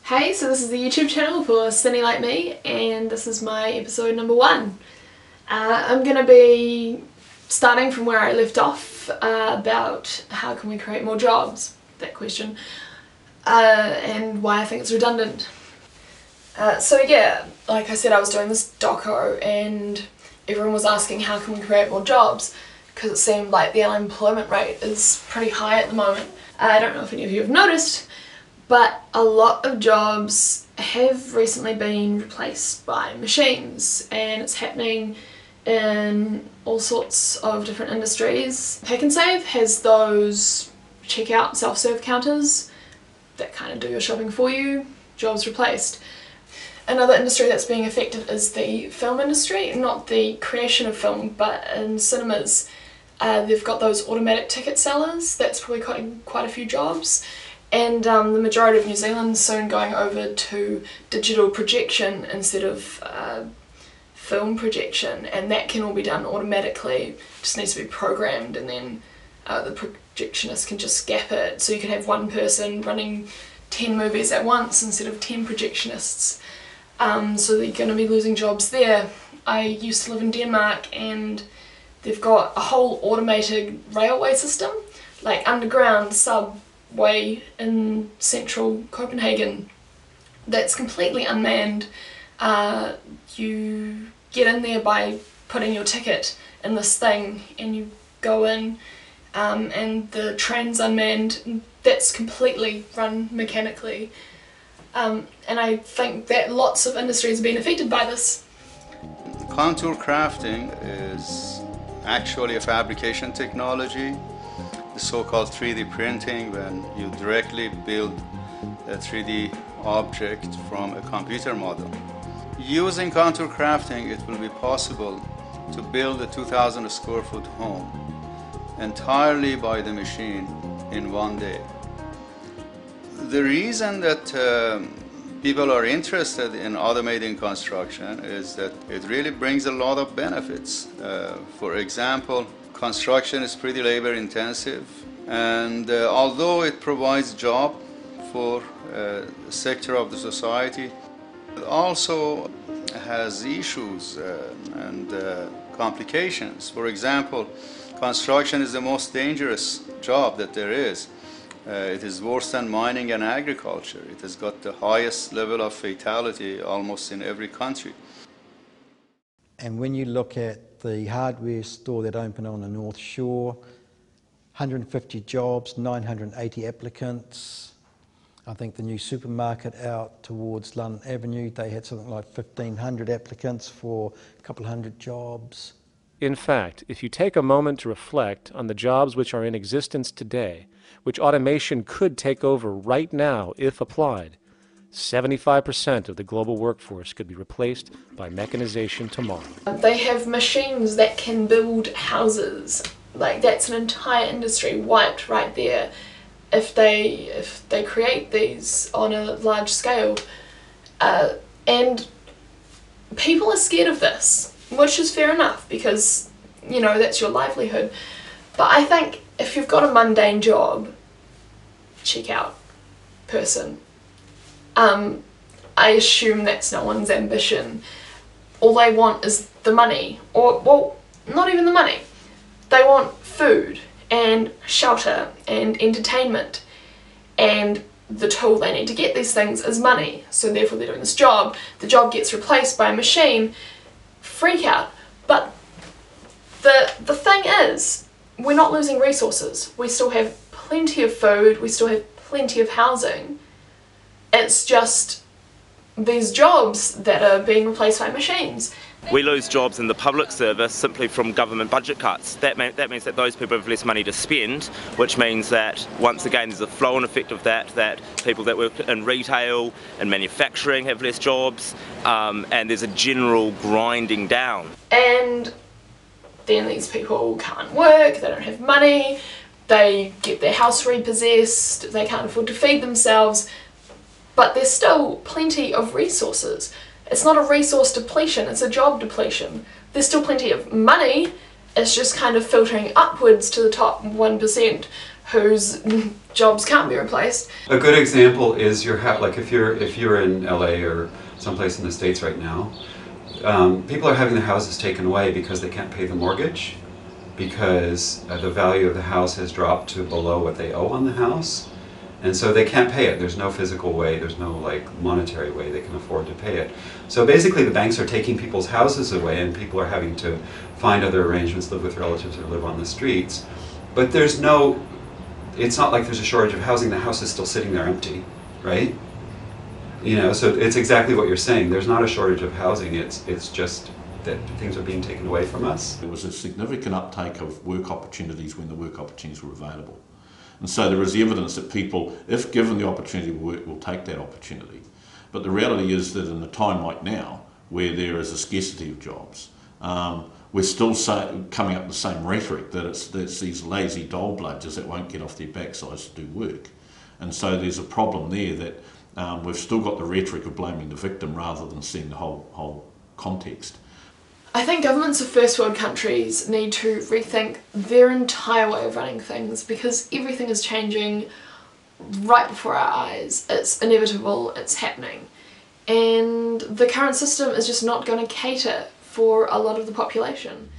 Hey, so this is the YouTube channel for CinelikeMe, and this is my episode number 1. I'm going to be starting from where I left off about how can we create more jobs, that question, and why I think it's redundant. So yeah, like I said, I was doing this doco and everyone was asking how can we create more jobs, because it seemed like the unemployment rate is pretty high at the moment. I don't know if any of you have noticed, but a lot of jobs have recently been replaced by machines, and it's happening in all sorts of different industries. Pick and Save has those checkout self-serve counters that kind of do your shopping for you. Jobs replaced. Another industry that's being affected is the film industry, not the creation of film, but in cinemas. They've got those automatic ticket sellers. That's probably quite a few jobs. And the majority of New Zealand's soon going over to digital projection instead of film projection, and that can all be done automatically. It just needs to be programmed, and then the projectionist can just gap it, so you can have one person running 10 movies at once instead of 10 projectionists. So they're going to be losing jobs there. I used to live in Denmark, and they've got a whole automated railway system, like underground subway in central Copenhagen, that's completely unmanned. You get in there by putting your ticket in this thing and you go in, and the train's unmanned. That's completely run mechanically. And I think that lots of industries have been affected by this. Contour crafting is actually a fabrication technology, the so-called 3D printing, when you directly build a 3D object from a computer model. Using contour crafting, it will be possible to build a 2,000 square foot home entirely by the machine in one day. The reason that people are interested in automating construction is that it really brings a lot of benefits. For example, construction is pretty labor intensive, and although it provides job for a sector of the society, it also has issues and complications. For example, construction is the most dangerous job that there is. It is worse than mining and agriculture. It has got the highest level of fatality almost in every country. And when you look at the hardware store that opened on the North Shore, 150 jobs, 980 applicants. I think the new supermarket out towards London Avenue, they had something like 1,500 applicants for a couple hundred jobs. In fact, if you take a moment to reflect on the jobs which are in existence today, which automation could take over right now if applied, 75% of the global workforce could be replaced by mechanization tomorrow. They have machines that can build houses. Like, that's an entire industry wiped right there if they create these on a large scale. And people are scared of this, which is fair enough, because, you know, that's your livelihood. But I think if you've got a mundane job, checkout person, I assume that's no one's ambition. All they want is the money, or, well, not even the money. They want food and shelter and entertainment, and the tool they need to get these things is money. So therefore they're doing this job. The job gets replaced by a machine. Freak out. But the thing is, we're not losing resources. We still have plenty of food. We still have plenty of housing. It's just these jobs that are being replaced by machines. We lose jobs in the public service simply from government budget cuts. That means that those people have less money to spend, which means that once again there's a flow-on effect of that people that work in retail and manufacturing have less jobs, and there's a general grinding down. And then these people can't work, they don't have money, they get their house repossessed, they can't afford to feed themselves, but there's still plenty of resources. It's not a resource depletion, it's a job depletion. There's still plenty of money, it's just kind of filtering upwards to the top 1%, whose jobs can't be replaced. A good example is like if you're in LA or someplace in the States right now, people are having their houses taken away because they can't pay the mortgage, because the value of the house has dropped to below what they owe on the house, and so they can't pay it. There's no physical way, there's no like monetary way they can afford to pay it. So basically the banks are taking people's houses away and people are having to find other arrangements, live with relatives or live on the streets. But it's not like there's a shortage of housing. The house is still sitting there empty, right? You know, so it's exactly what you're saying. There's not a shortage of housing, it's just that things are being taken away from us. There was a significant uptake of work opportunities when the work opportunities were available. And so there is evidence that people, if given the opportunity to work, will take that opportunity. But the reality is that in a time like now, where there is a scarcity of jobs, we're still coming up with the same rhetoric that it's these lazy dole bludgers that won't get off their backsides to do work. And so there's a problem there that we've still got the rhetoric of blaming the victim rather than seeing the whole context. I think governments of first world countries need to rethink their entire way of running things, because everything is changing right before our eyes. It's inevitable, it's happening. And the current system is just not going to cater for a lot of the population.